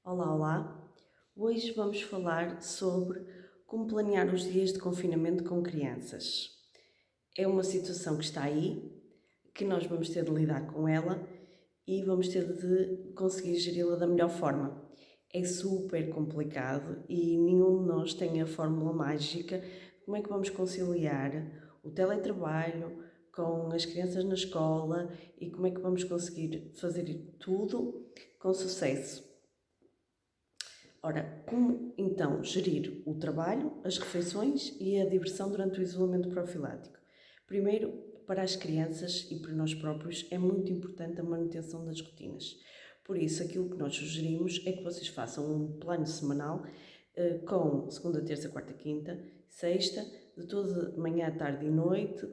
Olá, olá! Hoje vamos falar sobre como planear os dias de confinamento com crianças. É uma situação que está aí, que nós vamos ter de lidar com ela e vamos ter de conseguir geri-la da melhor forma. É super complicado e nenhum de nós tem a fórmula mágica de como é que vamos conciliar o teletrabalho com as crianças na escola e como é que vamos conseguir fazer tudo com sucesso. Ora, como então gerir o trabalho, as refeições e a diversão durante o isolamento profilático? Primeiro, para as crianças e para nós próprios é muito importante a manutenção das rotinas. Por isso, aquilo que nós sugerimos é que vocês façam um plano semanal com segunda, terça, quarta, quinta, sexta, de toda manhã, tarde e noite,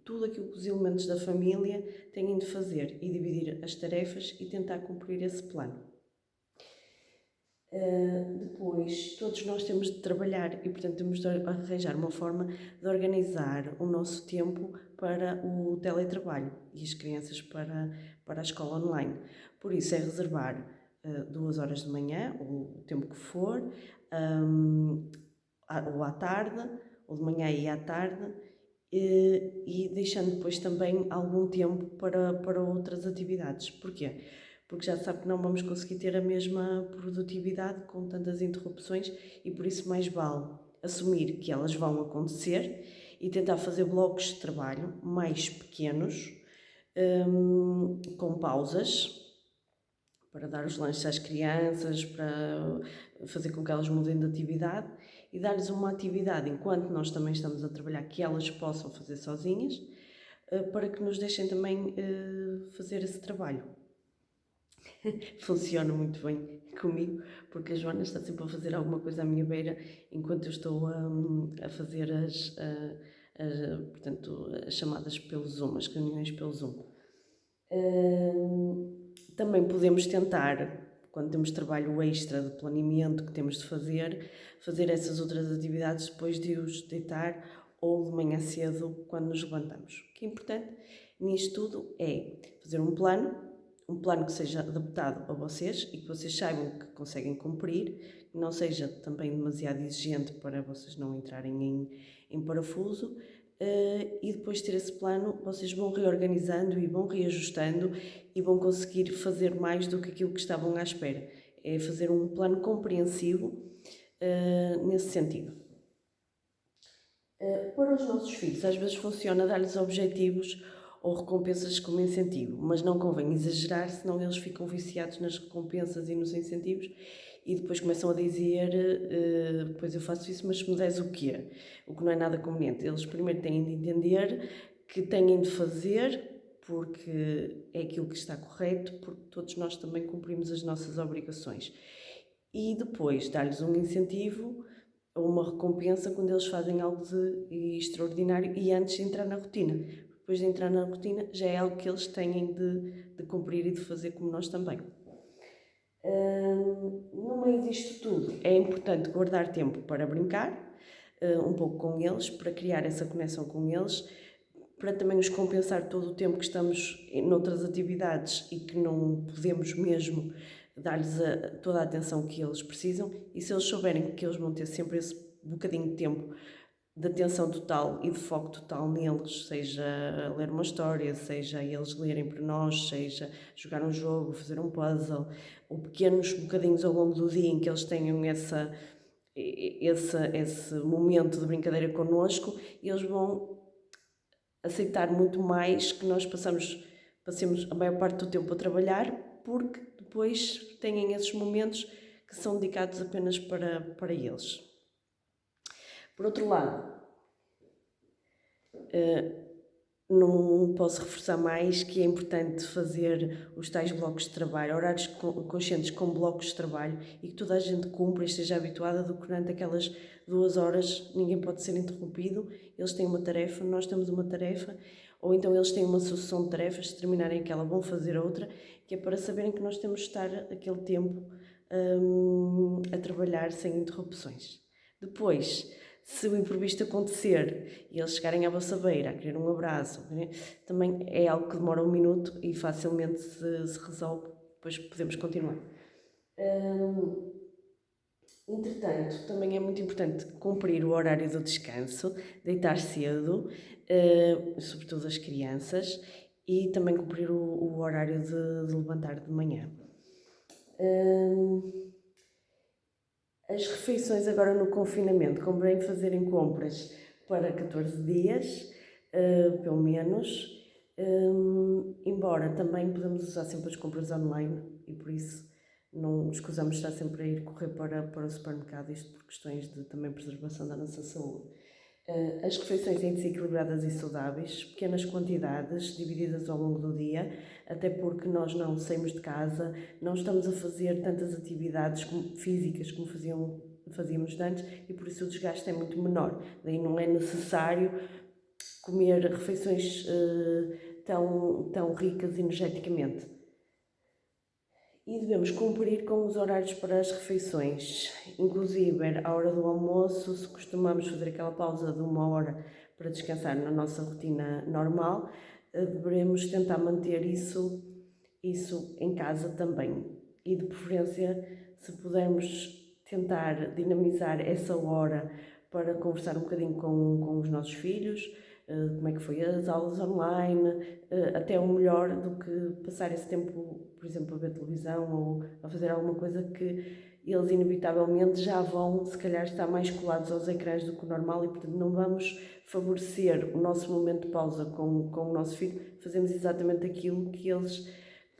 tudo aquilo que os elementos da família têm de fazer e dividir as tarefas e tentar cumprir esse plano. Depois, todos nós temos de trabalhar e, portanto, temos de arranjar uma forma de organizar o nosso tempo para o teletrabalho e as crianças para a escola online. Por isso, é reservar 2 horas de manhã, ou o tempo que for, ou à tarde, ou de manhã e à tarde, e deixando depois também algum tempo para outras atividades. Porquê? Porque já sabe que não vamos conseguir ter a mesma produtividade com tantas interrupções e por isso mais vale assumir que elas vão acontecer e tentar fazer blocos de trabalho mais pequenos, com pausas, para dar os lanches às crianças, para fazer com que elas mudem de atividade e dar-lhes uma atividade enquanto nós também estamos a trabalhar que elas possam fazer sozinhas, para que nos deixem também fazer esse trabalho. Funciona muito bem comigo, porque a Joana está sempre a fazer alguma coisa à minha beira enquanto eu estou a fazer portanto, as chamadas pelo Zoom, as reuniões pelo Zoom. Também podemos tentar, quando temos trabalho extra de planeamento que temos de fazer essas outras atividades depois de os deitar ou de manhã cedo quando nos levantamos. O que é importante nisto tudo é fazer um plano que seja adaptado a vocês e que vocês saibam que conseguem cumprir, que não seja também demasiado exigente para vocês não entrarem em parafuso. E depois de ter esse plano, vocês vão reorganizando e vão reajustando e vão conseguir fazer mais do que aquilo que estavam à espera. É fazer um plano compreensivo nesse sentido. Para os nossos filhos, às vezes funciona dar-lhes objetivos ou recompensas como incentivo, mas não convém exagerar, senão eles ficam viciados nas recompensas e nos incentivos e depois começam a dizer, depois eu faço isso, mas se me des o quê? O que não é nada conveniente. Eles primeiro têm de entender que têm de fazer porque é aquilo que está correto, porque todos nós também cumprimos as nossas obrigações. E depois dar-lhes um incentivo ou uma recompensa quando eles fazem algo de extraordinário e antes de entrar na rotina. Depois de entrar na rotina já é algo que eles têm de cumprir e de fazer como nós também. No meio disto tudo, é importante guardar tempo para brincar um pouco com eles, para criar essa conexão com eles, para também os compensar todo o tempo que estamos noutras atividades e que não podemos mesmo dar-lhes toda a atenção que eles precisam. E se eles souberem que eles vão ter sempre esse bocadinho de tempo de atenção total e de foco total neles, seja a ler uma história, seja eles lerem para nós, seja jogar um jogo, fazer um puzzle, ou pequenos bocadinhos ao longo do dia em que eles tenham esse momento de brincadeira connosco, eles vão aceitar muito mais que nós passemos a maior parte do tempo a trabalhar, porque depois têm esses momentos que são dedicados apenas para eles. Por outro lado, não posso reforçar mais que é importante fazer os tais blocos de trabalho, horários conscientes com blocos de trabalho e que toda a gente cumpra e esteja habituada de que durante aquelas 2 horas ninguém pode ser interrompido, eles têm uma tarefa, nós temos uma tarefa, ou então eles têm uma sucessão de tarefas, se terminarem aquela vão fazer outra, que é para saberem que nós temos de estar aquele tempo a trabalhar sem interrupções. Depois, se o imprevisto acontecer e eles chegarem à vossa beira a querer um abraço, também é algo que demora 1 minuto e facilmente se resolve, depois podemos continuar. Entretanto, também é muito importante cumprir o horário do descanso, deitar cedo, sobretudo as crianças, e também cumprir o horário de levantar de manhã. As refeições agora no confinamento, convém fazerem compras para 14 dias, pelo menos, embora também podemos usar sempre as compras online e por isso não escusamos estar sempre a ir correr para o supermercado, isto por questões de também preservação da nossa saúde. As refeições têm de ser equilibradas e saudáveis, pequenas quantidades, divididas ao longo do dia, até porque nós não saímos de casa, não estamos a fazer tantas atividades físicas como fazíamos antes e por isso o desgaste é muito menor. Daí não é necessário comer refeições tão ricas energeticamente. E devemos cumprir com os horários para as refeições, inclusive à hora do almoço, se costumamos fazer aquela pausa de 1 hora para descansar na nossa rotina normal, devemos tentar manter isso em casa também. E de preferência, se pudermos tentar dinamizar essa hora para conversar um bocadinho com os nossos filhos, como é que foi as aulas online, até o melhor do que passar esse tempo, por exemplo, a ver televisão ou a fazer alguma coisa que eles inevitavelmente já vão, se calhar, estar mais colados aos ecrãs do que o normal e, portanto, não vamos favorecer o nosso momento de pausa com o nosso filho, fazemos exatamente aquilo que eles,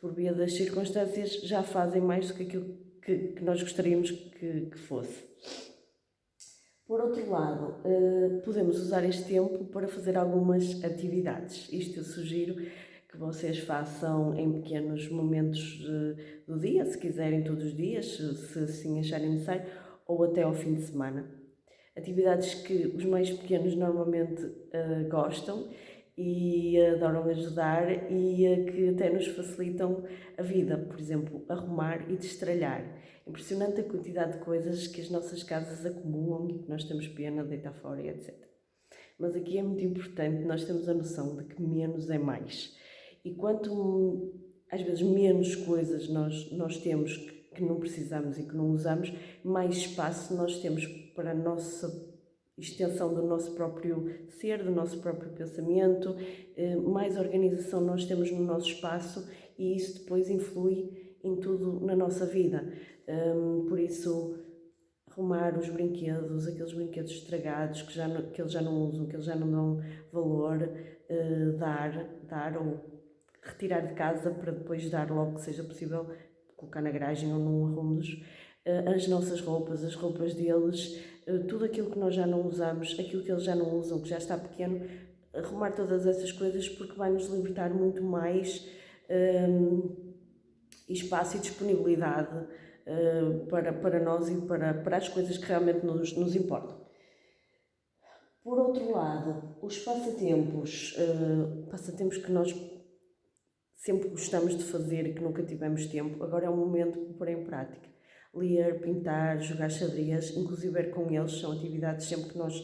por via das circunstâncias, já fazem mais do que aquilo que nós gostaríamos que fosse. Por outro lado, podemos usar este tempo para fazer algumas atividades. Isto eu sugiro que vocês façam em pequenos momentos do dia, se quiserem todos os dias, se assim acharem necessário, ou até ao fim de semana. Atividades que os mais pequenos normalmente gostam e adoram ajudar e que até nos facilitam a vida, por exemplo, arrumar e destralhar. Impressionante a quantidade de coisas que as nossas casas acumulam e que nós temos pena de deitar fora e etc. Mas aqui é muito importante nós termos a noção de que menos é mais. E quanto, às vezes, menos coisas nós temos que não precisamos e que não usamos, mais espaço nós temos para a nossa extensão do nosso próprio ser, do nosso próprio pensamento, mais organização nós temos no nosso espaço e isso depois influi em tudo na nossa vida. Por isso, arrumar os brinquedos, aqueles brinquedos estragados que eles já não usam, que eles já não dão valor, dar ou retirar de casa para depois dar logo que seja possível, colocar na garagem ou num arrumo-los. As nossas roupas, as roupas deles, tudo aquilo que nós já não usamos, aquilo que eles já não usam, que já está pequeno, arrumar todas essas coisas porque vai nos libertar muito mais espaço e disponibilidade para nós e para as coisas que realmente nos importam. Por outro lado, os passatempos que nós sempre gostamos de fazer e que nunca tivemos tempo, agora é o momento de pôr em prática. Ler, pintar, jogar xadrez, inclusive com eles, são atividades sempre que nós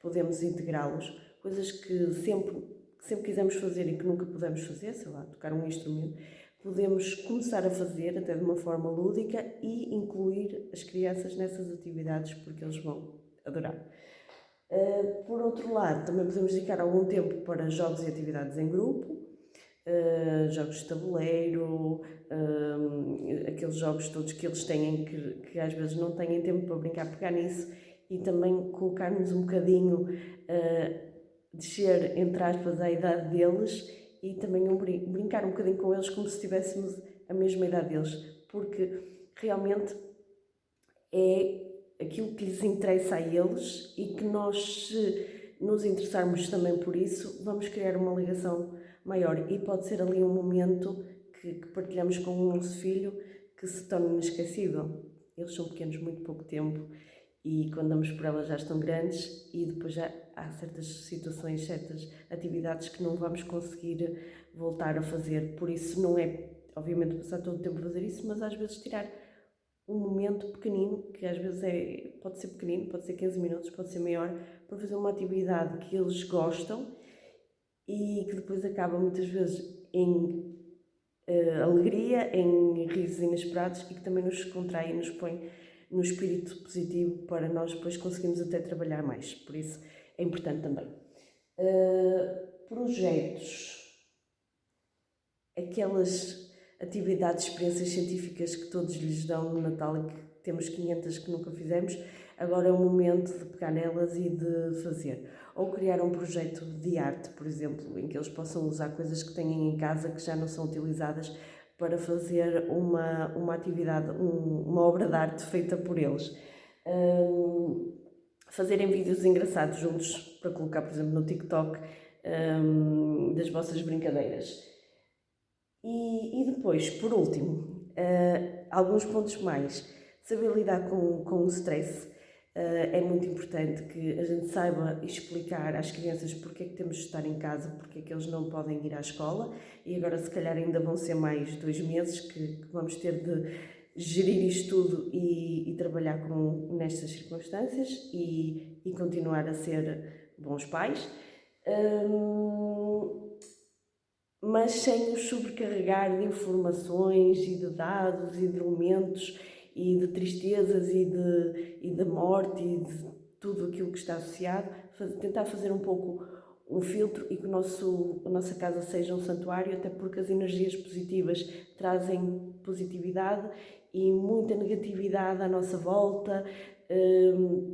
podemos integrá-los, coisas que sempre quisemos fazer e que nunca pudemos fazer, sei lá, tocar um instrumento, podemos começar a fazer até de uma forma lúdica e incluir as crianças nessas atividades porque eles vão adorar. Por outro lado, também podemos dedicar algum tempo para jogos e atividades em grupo, jogos de tabuleiro, aqueles jogos todos que eles têm que às vezes não têm tempo para brincar, pegar nisso e também colocar-nos um bocadinho, descer, entre aspas, à idade deles e também brincar um bocadinho com eles como se tivéssemos a mesma idade deles, porque realmente é aquilo que lhes interessa a eles e que nós, se nos interessarmos também por isso, vamos criar uma ligação maior e pode ser ali um momento que partilhamos com o nosso filho que se torna inesquecível. Eles são pequenos muito pouco tempo e quando damos por elas já estão grandes e depois já há certas situações, certas atividades que não vamos conseguir voltar a fazer. Por isso não é, obviamente, passar todo o tempo a fazer isso, mas às vezes tirar um momento pequenino, que às vezes pode ser pequenino, pode ser 15 minutos, pode ser maior, para fazer uma atividade que eles gostam e que depois acaba muitas vezes em alegria, em risos inesperados e que também nos contrai e nos põe no espírito positivo para nós depois conseguirmos até trabalhar mais. Por isso é importante também. Projetos, aquelas atividades, experiências científicas que todos lhes dão no Natal e que temos 500 que nunca fizemos, agora é o momento de pegar nelas e de fazer. Ou criar um projeto de arte, por exemplo, em que eles possam usar coisas que têm em casa que já não são utilizadas para fazer uma atividade, uma obra de arte feita por eles. Fazerem vídeos engraçados juntos para colocar, por exemplo, no TikTok, das vossas brincadeiras. E depois, por último, alguns pontos mais. Saber lidar com o stress. É muito importante que a gente saiba explicar às crianças porque é que temos de estar em casa, porque é que eles não podem ir à escola, e agora se calhar ainda vão ser mais 2 meses que vamos ter de gerir isto tudo e trabalhar nestas circunstâncias e continuar a ser bons pais. Mas sem os sobrecarregar de informações e de dados e de elementos e de tristezas e de morte e de tudo aquilo que está associado, tentar fazer um pouco um filtro e que a nossa casa seja um santuário, até porque as energias positivas trazem positividade e muita negatividade à nossa volta.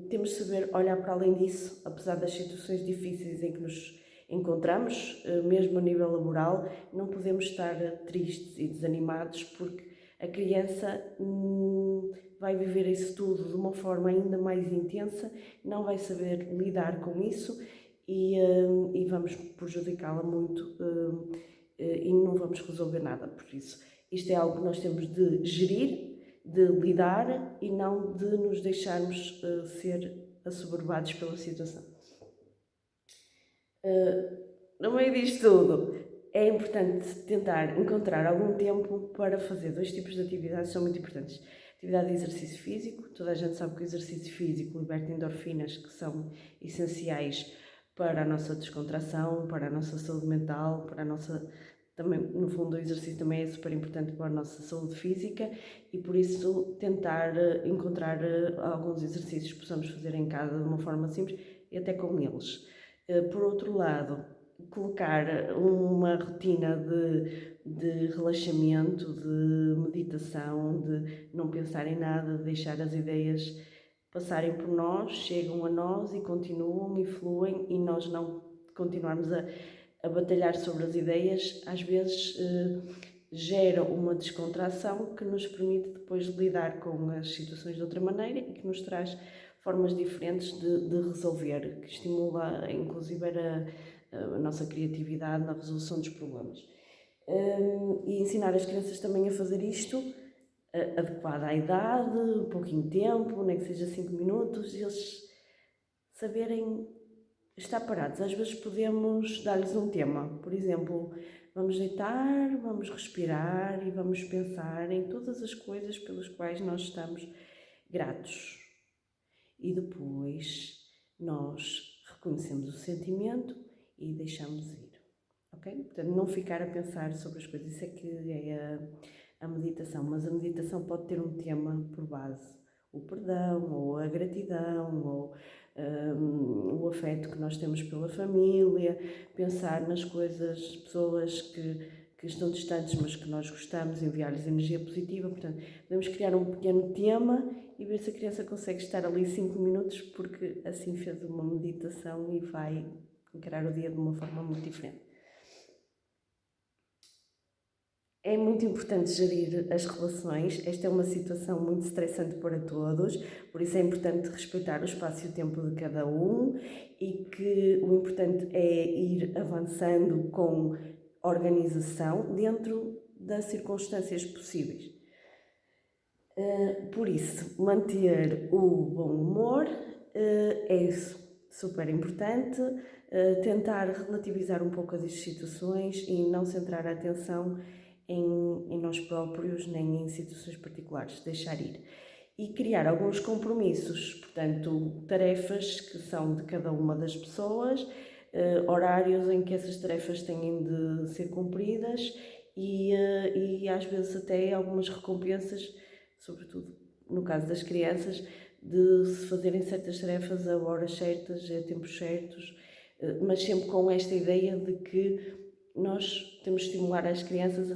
Temos de saber olhar para além disso, apesar das situações difíceis em que nos encontramos, mesmo a nível laboral, não podemos estar tristes e desanimados porque a criança vai viver isso tudo de uma forma ainda mais intensa, não vai saber lidar com isso e vamos prejudicá-la muito e não vamos resolver nada. Por isso, isto é algo que nós temos de gerir, de lidar e não de nos deixarmos ser assoberbados pela situação. No meio disto tudo, é importante tentar encontrar algum tempo para fazer 2 tipos de atividades que são muito importantes. Atividade de exercício físico, toda a gente sabe que o exercício físico liberta endorfinas que são essenciais para a nossa descontração, para a nossa saúde mental, para a nossa... Também, no fundo, o exercício também é super importante para a nossa saúde física e por isso tentar encontrar alguns exercícios que possamos fazer em casa de uma forma simples e até com eles. Por outro lado, colocar uma rotina de relaxamento, de meditação, de não pensar em nada, de deixar as ideias passarem por nós, chegam a nós e continuam e fluem e nós não continuarmos a batalhar sobre as ideias, às vezes gera uma descontração que nos permite depois lidar com as situações de outra maneira e que nos traz formas diferentes de resolver, que estimula inclusive a nossa criatividade na resolução dos problemas. E ensinar as crianças também a fazer isto, adequado à idade, um pouquinho de tempo, nem que seja 5 minutos, e eles saberem estar parados. Às vezes podemos dar-lhes um tema, por exemplo, vamos deitar, vamos respirar e vamos pensar em todas as coisas pelas quais nós estamos gratos. E depois nós reconhecemos o sentimento e deixamos ir, ok? Portanto, não ficar a pensar sobre as coisas, isso é que é a meditação, mas a meditação pode ter um tema por base, o perdão, ou a gratidão, ou o afeto que nós temos pela família, pensar nas coisas, pessoas que estão distantes, mas que nós gostamos, enviar-lhes energia positiva. Portanto, podemos criar um pequeno tema e ver se a criança consegue estar ali 5 minutos, porque assim fez uma meditação e vai encarar o dia de uma forma muito diferente. É muito importante gerir as relações. Esta é uma situação muito estressante para todos, por isso é importante respeitar o espaço e o tempo de cada um e que o importante é ir avançando com organização dentro das circunstâncias possíveis. Por isso, manter o bom humor é super importante, tentar relativizar um pouco as situações e não centrar a atenção em nós próprios, nem em situações particulares, deixar ir. E criar alguns compromissos, portanto, tarefas que são de cada uma das pessoas, horários em que essas tarefas têm de ser cumpridas e às vezes até algumas recompensas, sobretudo no caso das crianças, de se fazerem certas tarefas a horas certas, a tempos certos, mas sempre com esta ideia de que nós temos de estimular as crianças a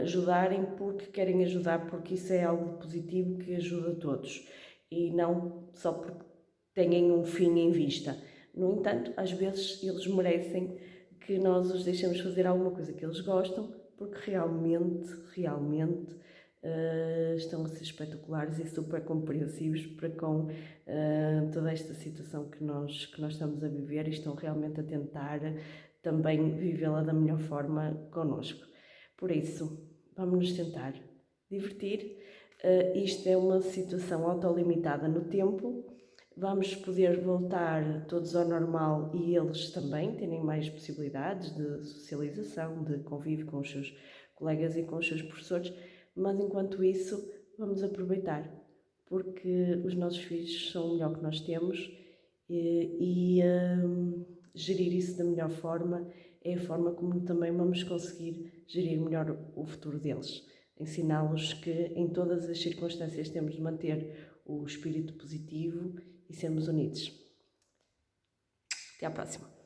ajudarem porque querem ajudar, porque isso é algo positivo que ajuda a todos e não só porque têm um fim em vista. No entanto, às vezes eles merecem que nós os deixemos fazer alguma coisa que eles gostam, porque realmente estão a ser espetaculares e super compreensivos para com toda esta situação que nós estamos a viver e estão realmente a tentar também vivê-la da melhor forma connosco. Por isso, vamos nos tentar divertir. Isto é uma situação autolimitada no tempo. Vamos poder voltar todos ao normal e eles também terem mais possibilidades de socialização, de convívio com os seus colegas e com os seus professores, mas enquanto isso vamos aproveitar, porque os nossos filhos são o melhor que nós temos e gerir isso da melhor forma é a forma como também vamos conseguir gerir melhor o futuro deles. Ensiná-los que em todas as circunstâncias temos de manter o espírito positivo e sermos unidos. Até à próxima!